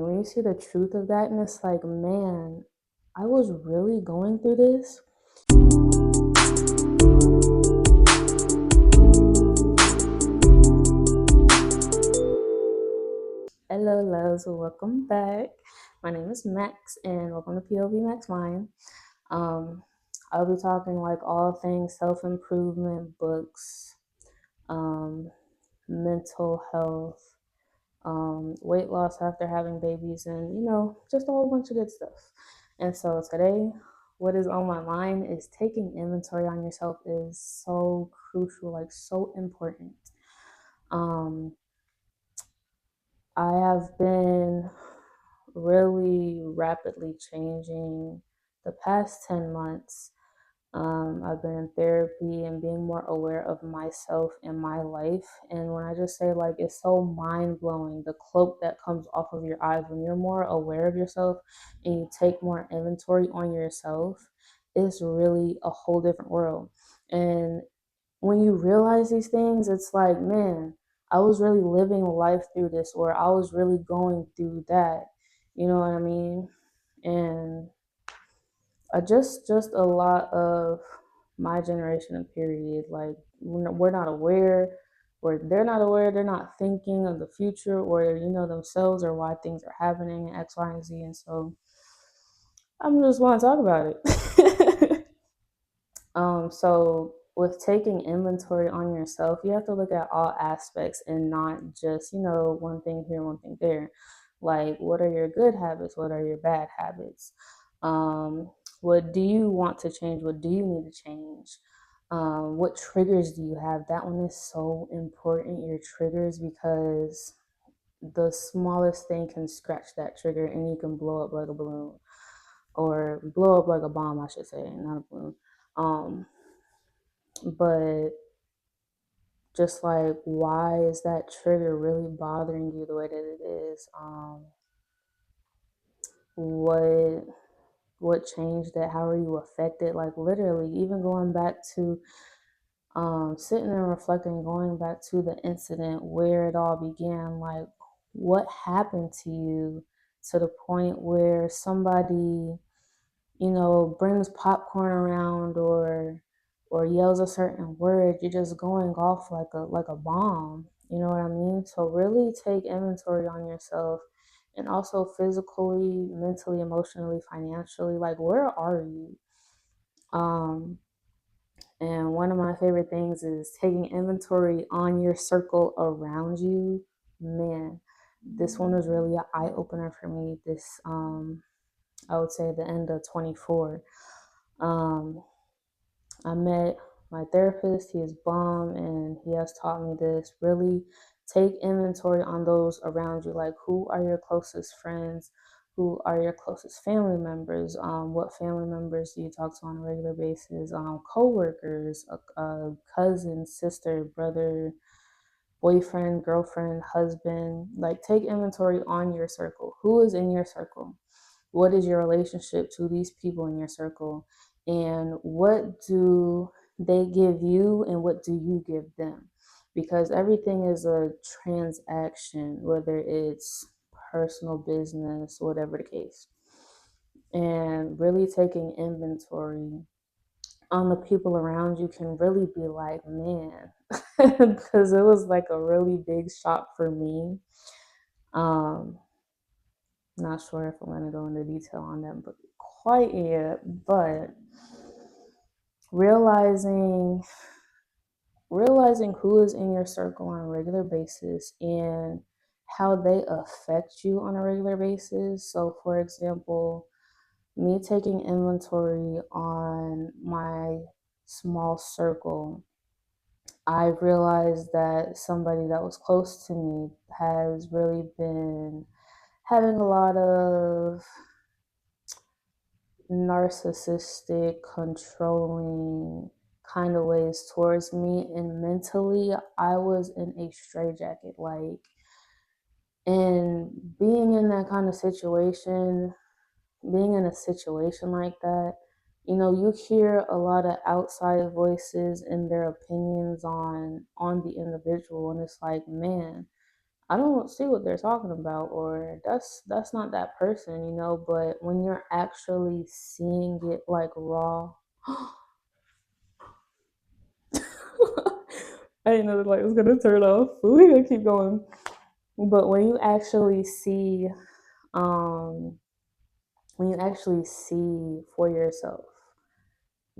When you see the truth of that, and it's like, man, I was really going through this. Hello, loves, welcome back. My name is Max, and welcome to POV Max Mind. Um, I'll be talking like all things self improvement, books, um, mental health, weight loss after having babies, and just a whole bunch of good stuff. And so today, what is on my mind is taking inventory on yourself is so crucial, like so important. Um, I have been really rapidly changing the past 10 months. I've been in therapy and being more aware of myself and my life. And when I just say, like, it's so mind blowing, the cloak that comes off of your eyes when you're more aware of yourself and you take more inventory on yourself, it's really a whole different world. And when you realize these things, it's like, man, I was really living life through this, or I was really going through that. You know what I mean? And just a lot of my generation and period, like we're not aware, or they're not aware, they're not thinking of the future, or themselves, or why things are happening, X, Y, and Z. And so I'm just want to talk about it. So with taking inventory on yourself, you have to look at all aspects and not just, one thing here, one thing there. Like, what are your good habits? What are your bad habits? Um, what do you want to change? What do you need to change? What triggers do you have? That one is so important, your triggers, because the smallest thing can scratch that trigger and you can blow up like a balloon, or blow up like a bomb, I should say, not a balloon. Um, but just like, why is that trigger really bothering you the way that it is? What what changed it? How are you affected? Like, literally, even going back to sitting and reflecting, going back to the incident where it all began. Like, what happened to you to the point where somebody brings popcorn around, or yells a certain word, you're just going off like a bomb. You know what I mean? So really take inventory on yourself, and also physically, mentally, emotionally, financially. Like, where are you? Um, and one of my favorite things is taking inventory on your circle around you. Man, this one was really an eye opener for me. This I would say the end of 24. Um, I met my therapist. He is bomb, and he has taught me this. Really take inventory on those around you. Like, who are your closest friends? Who are your closest family members? What family members do you talk to on a regular basis? Co-workers, cousin, sister, brother, boyfriend, girlfriend, husband. Like, take inventory on your circle. Who is in your circle? What is your relationship to these people in your circle? And what do they give you, and what do you give them? Because everything is a transaction, whether it's personal, business, whatever the case. And really taking inventory on the people around you can really be like, man, because it was like a really big shock for me. Um, Not sure if I'm going to go into detail on that, but quite yet. But realizing realizing who is in your circle on a regular basis and how they affect you on a regular basis. So, for example, me taking inventory on my small circle, I realized that somebody that was close to me has really been having a lot of narcissistic, controlling kind of ways towards me. And mentally, I was in a straitjacket. Like, and being in that kind of situation, being in a situation like that, you hear a lot of outside voices and their opinions on the individual, and it's like, man, I don't see what they're talking about, or that's not that person, you know. But when you're actually seeing it like raw, I didn't know the light was gonna turn off. We're gonna keep going. But um, when you actually see for yourself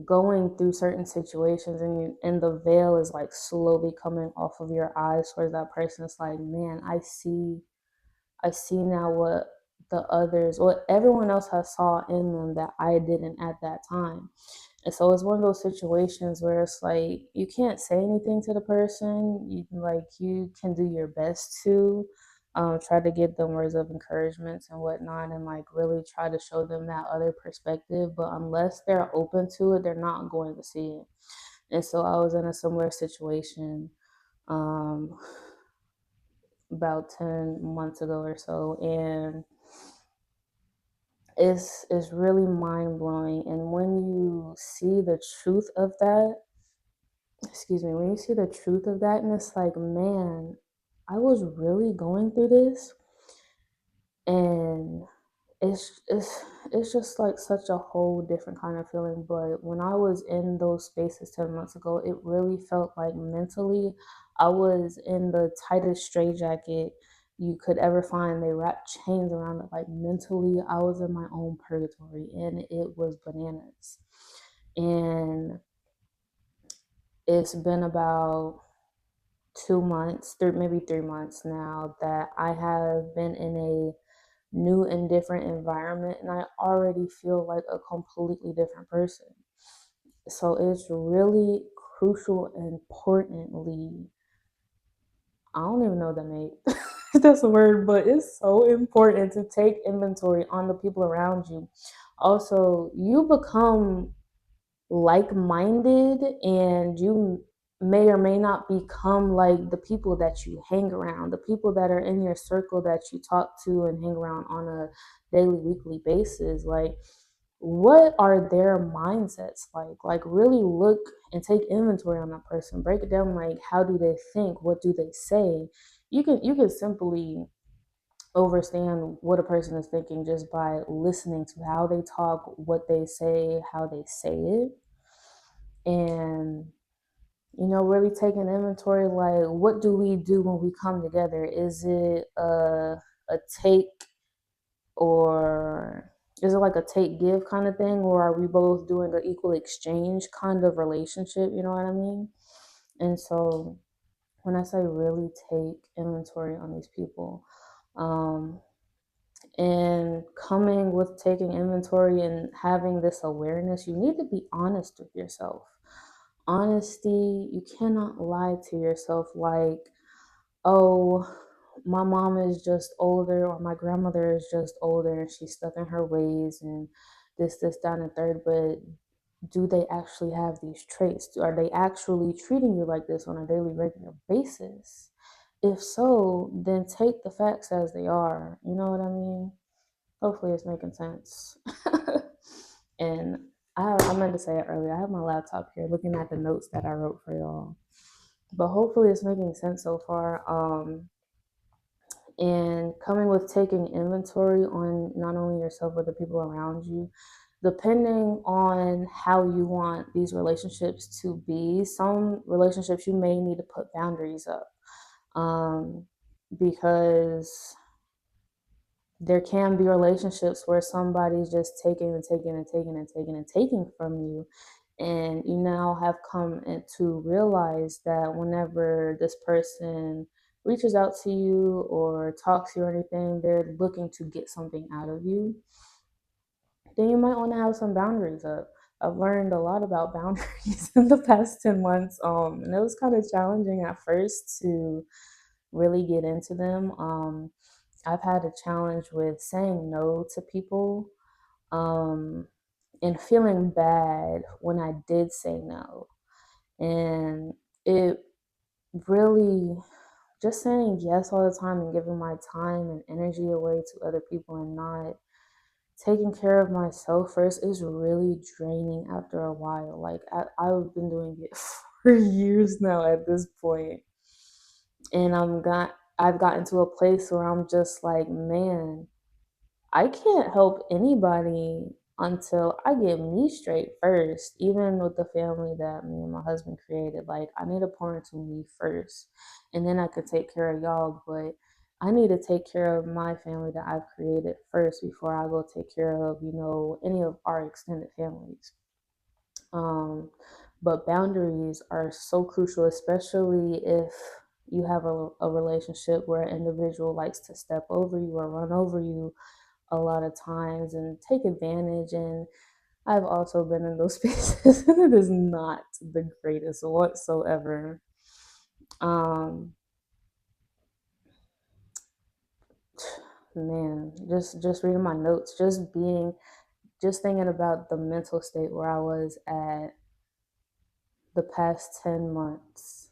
going through certain situations, and the veil is like slowly coming off of your eyes towards that person, it's like, man, I see now what everyone else has saw in them that I didn't at that time. And so it's one of those situations where it's like you can't say anything to the person. You can do your best to try to give them words of encouragement and whatnot, and like really try to show them that other perspective. But unless they're open to it, they're not going to see it. And so I was in a similar situation um, about 10 months ago or so, and it's really mind blowing. And when you see the truth of that, excuse me, when you see the truth of that, and it's like, man, I was really going through this, and it's it's it's just like such a whole different kind of feeling. But when I was in those spaces 10 months ago, it really felt like mentally I was in the tightest straitjacket you could ever find. They wrapped chains around it. Like mentally, I was in my own purgatory, and it was bananas. And it's been about 2 months, maybe 3 months now, that I have been in a new and different environment, and I already feel like a completely different person. So it's really crucial and importantly, I don't even know the name. That's a word, but it's so important to take inventory on the people around you. Also, you become like-minded, and you may or may not become like the people that you hang around, the people that are in your circle that you talk to and hang around on a daily, weekly basis. Like, what are their mindsets like really look and take inventory on that person, break it down. Like, how do they think, what do they say? You can simply understand what a person is thinking just by listening to how they talk, what they say, how they say it. And really taking inventory, like, what do we do when we come together? Is it a take, or is it like a take give kind of thing, or are we both doing an equal exchange kind of relationship? You know what I mean? And so when I say really take inventory on these people, um, and coming with taking inventory and having this awareness, you need to be honest with yourself. Honesty, you cannot lie to yourself like, oh, my mom is just older, or my grandmother is just older and she's stuck in her ways, and this, down and third. But do they actually have these traits? Are they actually treating you like this on a daily, regular basis? If so, then take the facts as they are. You know what I mean? Hopefully it's making sense. And I meant to say it earlier. I have my laptop here looking at the notes that I wrote for y'all. But hopefully it's making sense so far. And coming with taking inventory on not only yourself but the people around you, depending on how you want these relationships to be. Some relationships you may need to put boundaries up, um, because there can be relationships where somebody's just taking and taking and taking and taking and taking from you. And you now have come to realize that whenever this person reaches out to you or talks to you or anything, they're looking to get something out of you. Then you might want to have some boundaries up. I've learned a lot about boundaries in the past 10 months. And it was kind of challenging at first to really get into them. I've had a challenge with saying no to people, um, and feeling bad when I did say no. And it really, just saying yes all the time and giving my time and energy away to other people and not taking care of myself first is really draining after a while. Like, I've been doing it for years now at this point, and I've gotten to a place where I'm just like, man, I can't help anybody until I get me straight first. Even with the family that me and my husband created, like I need to pour into me first, and then I could take care of y'all. But I need to take care of my family that I've created first before I go take care of, any of our extended families. Um, but boundaries are so crucial, especially if you have a relationship where an individual likes to step over you or run over you a lot of times and take advantage. And I've also been in those spaces, and it is not the greatest whatsoever. Um, Man, just reading my notes, just thinking about the mental state where I was at the past 10 months,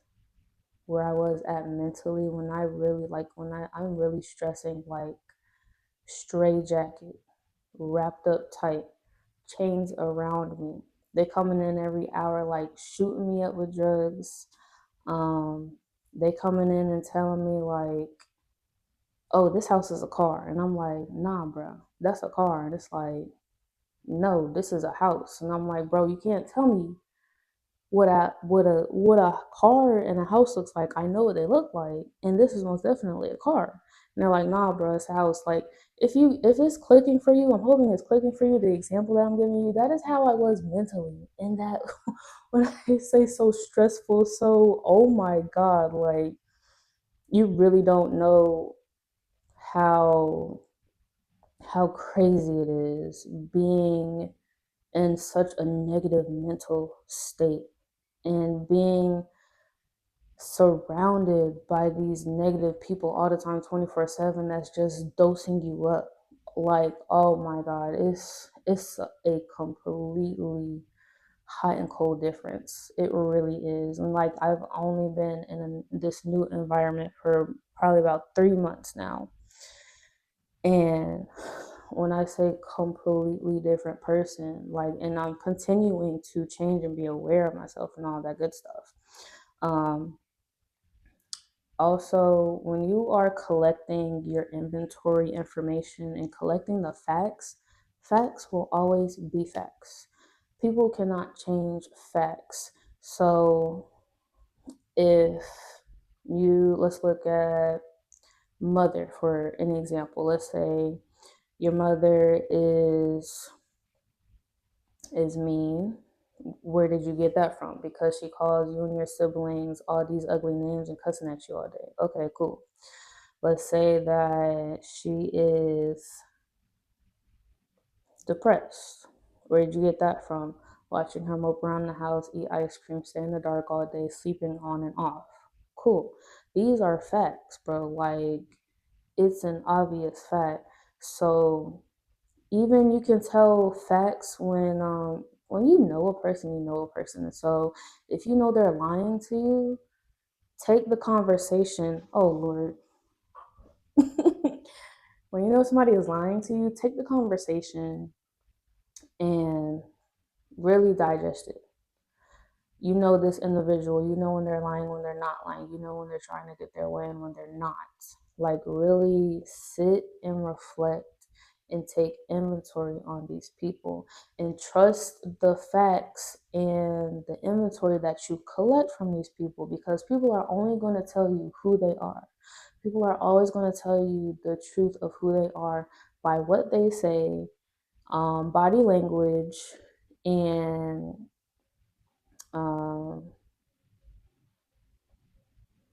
where I was at mentally when I really I'm really stressing, like stray jacket, wrapped up tight, chains around me. They coming in every hour, like shooting me up with drugs. Um, they coming in and telling me like, "Oh, this house is a car," and I'm like, "Nah, bro, that's a car." And it's like, "No, this is a house," and I'm like, "Bro, you can't tell me what a car and a house looks like. I know what they look like, and this is most definitely a car." And they're like, "Nah, bro, it's a house." Like, if it's clicking for you, I'm hoping it's clicking for you. The example that I'm giving you, that is how I was mentally, and that when I say so stressful, so oh my god, like you really don't know how how crazy it is being in such a negative mental state and being surrounded by these negative people all the time 24/7 that's just dosing you up. Like, oh my god, it's a completely hot and cold difference. It really is. And like I've only been in this new environment for probably about 3 months now, and when I say completely different person, like, and I'm continuing to change and be aware of myself and all that good stuff. um Also, when you are collecting your inventory information and collecting the facts, facts will always be facts. People cannot change facts. So, if let's look at mother for an example. Let's say your mother is mean. Where did you get that from? Because she calls you and your siblings all these ugly names and cussing at you all day. Okay, cool. Let's say that she is depressed. Where did you get that from? Watching her mope around the house, eat ice cream, stay in the dark all day, sleeping on and off. Cool. These are facts, bro. Like, it's an obvious fact. So even you can tell facts when you know a person, you know a person. And so if you know they're lying to you, take the conversation. Oh Lord. When you know somebody is lying to you, take the conversation and really digest it. You know this individual, you know when they're lying, when they're not lying, you know when they're trying to get their way and when they're not. Like, really sit and reflect and take inventory on these people and trust the facts and the inventory that you collect from these people, because people are only going to tell you who they are. People are always going to tell you the truth of who they are by what they say, body language, and um,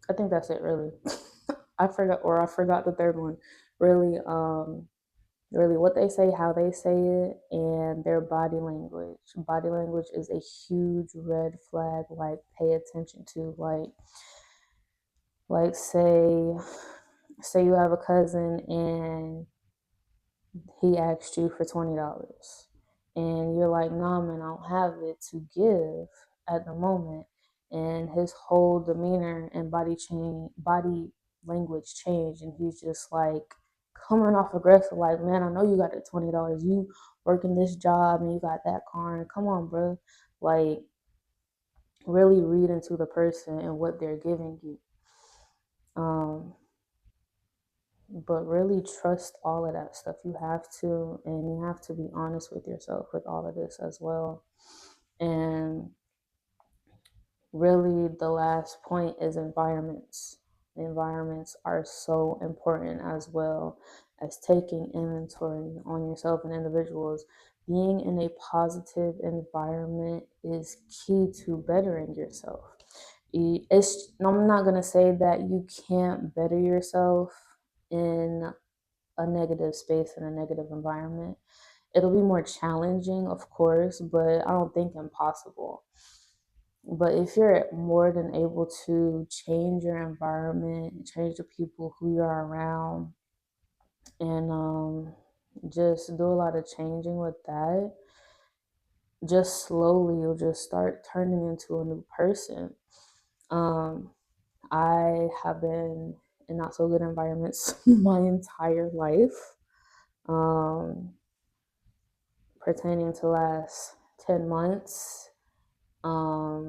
I think that's it, really. I forgot the third one. Really, really what they say, how they say it, and their body language. Body language is a huge red flag. Like, pay attention to. Like say you have a cousin and he asked you for $20 and you're like, "Nah, man, I don't have it to give at the moment," and his whole demeanor and body language change, and he's just like coming off aggressive, like, "Man, I know you got the $20, you working this job and you got that car, and come on, bro." Like, really read into the person and what they're giving you. um But really trust all of that stuff. You have to, and you have to be honest with yourself with all of this as well. And really, the last point is environments. Environments are so important as well as taking inventory on yourself and individuals. Being in a positive environment is key to bettering yourself. I'm not going to say that you can't better yourself in a negative space and a negative environment. It'll be more challenging, of course, but I don't think impossible. But if you're more than able to change your environment, change the people who you're around, and just do a lot of changing with that, just slowly you'll just start turning into a new person. Um, I have been in not so good environments my entire life, um, pertaining to last 10 months.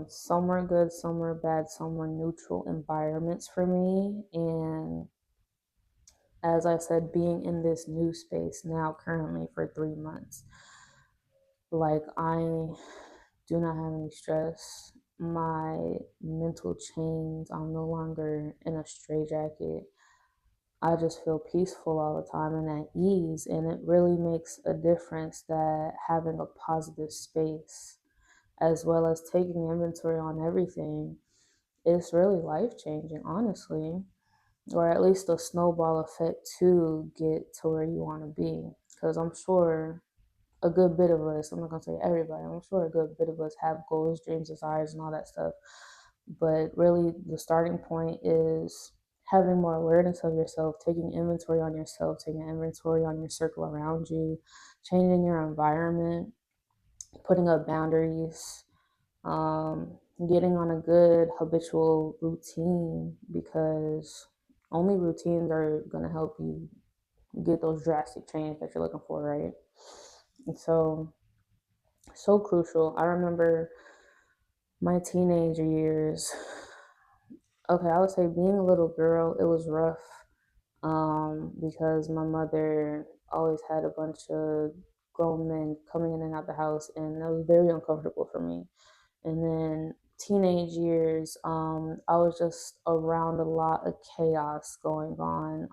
Some were good, some were bad, some were neutral environments for me. And as I said, being in this new space now currently for 3 months, like I do not have any stress. My mental chains, I'm no longer in a straitjacket. I just feel peaceful all the time and at ease. And it really makes a difference that having a positive space as well as taking inventory on everything, it's really life changing, honestly, or at least a snowball effect to get to where you want to be. Because I'm sure a good bit of us, I'm not going to say everybody, I'm sure a good bit of us have goals, dreams, desires, and all that stuff. But really, the starting point is having more awareness of yourself, taking inventory on yourself, taking inventory on your circle around you, changing your environment, putting up boundaries, um, getting on a good habitual routine, because only routines are going to help you get those drastic change that you're looking for, right? And so crucial. I remember my teenager years. Okay, I would say being a little girl, it was rough, because my mother always had a bunch of grown men coming in and out the house, and it was very uncomfortable for me. And then teenage years, I was just around a lot of chaos going on,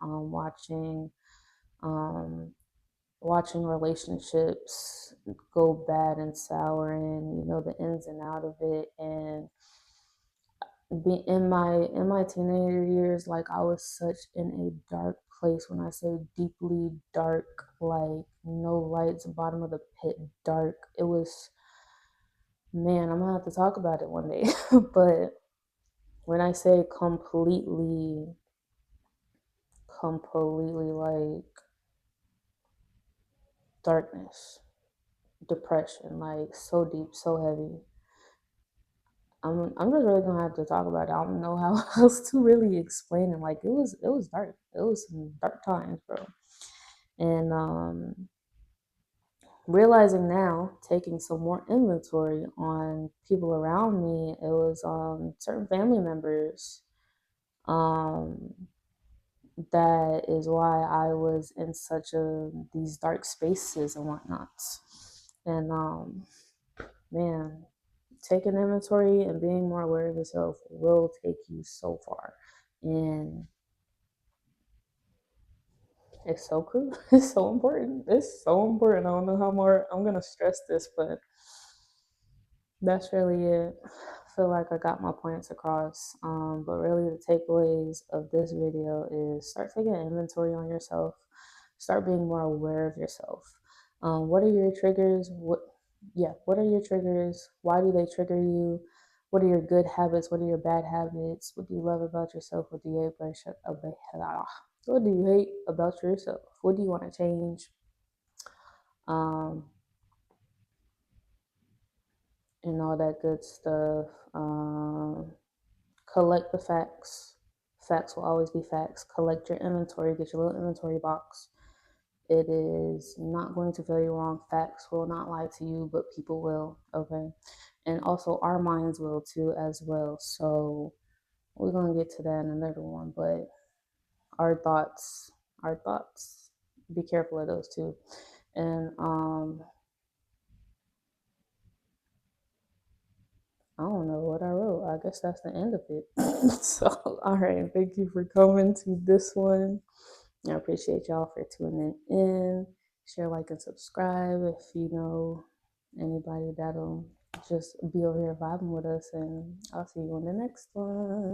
um, watching relationships go bad and sour, and the ins and out of it. And be in my teenager years, like I was such in a dark place. When I say deeply dark, like no lights, bottom of the pit dark. It was, man, I'm gonna have to talk about it one day. But when I say completely like darkness, depression, like so deep, so heavy. I'm just really gonna have to talk about it. I don't know how else to really explain it. Like it was dark. It was some dark times, bro. And realizing now, taking some more inventory on people around me, it was certain family members. Um that is why I was in such these dark spaces and whatnot. And man, taking inventory and being more aware of yourself will take you so far. And it's so cool. It's so important. It's so important. I don't know how more I'm gonna stress this, but that's really it. I feel like I got my points across. But really, the takeaways of this video is start taking inventory on yourself. Start being more aware of yourself. What are your triggers? What are your triggers? Why do they trigger you? What are your good habits? What are your bad habits? What do you love about yourself? What do you hate what do you hate about yourself? What do you want to change? Um, and all that good stuff. Collect the facts. Facts will always be facts. Collect your inventory. Get your little inventory box. It is not going to feel you wrong. Facts will not lie to you, but people will. Okay. And also, our minds will too, as well. So, we're going to get to that in another one. But our thoughts, our thoughts. Be careful of those too. And I don't know what I wrote. I guess that's the end of it. So, all right. Thank you for coming to this one. I appreciate y'all for tuning in. Share, like, and subscribe if you know anybody that'll just be over here vibing with us. And I'll see you on the next one.